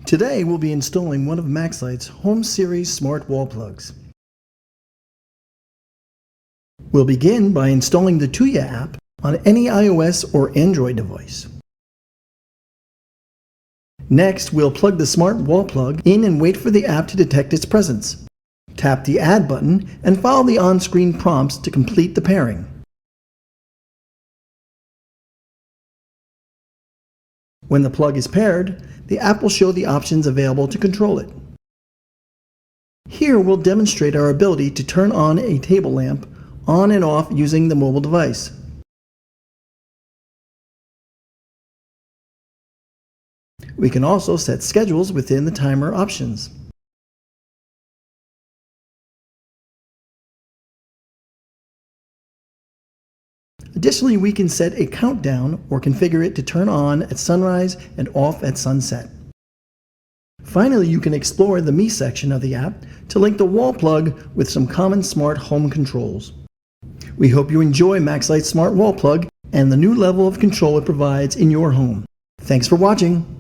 Today we'll be installing one of MaxLite's Home Series smart wall plugs. We'll begin by installing the Tuya app on any iOS or Android device. Next, we'll plug the smart wall plug in and wait for the app to detect its presence. Tap the Add button and follow the on-screen prompts to complete the pairing. When the plug is paired, the app will show the options available to control it. Here we'll demonstrate our ability to turn on a table lamp on and off using the mobile device. We can also set schedules within the timer options. Additionally, we can set a countdown or configure it to turn on at sunrise and off at sunset. Finally, you can explore the Me section of the app to link the wall plug with some common smart home controls. We hope you enjoy MaxLite's smart wall plug and the new level of control it provides in your home. Thanks for watching.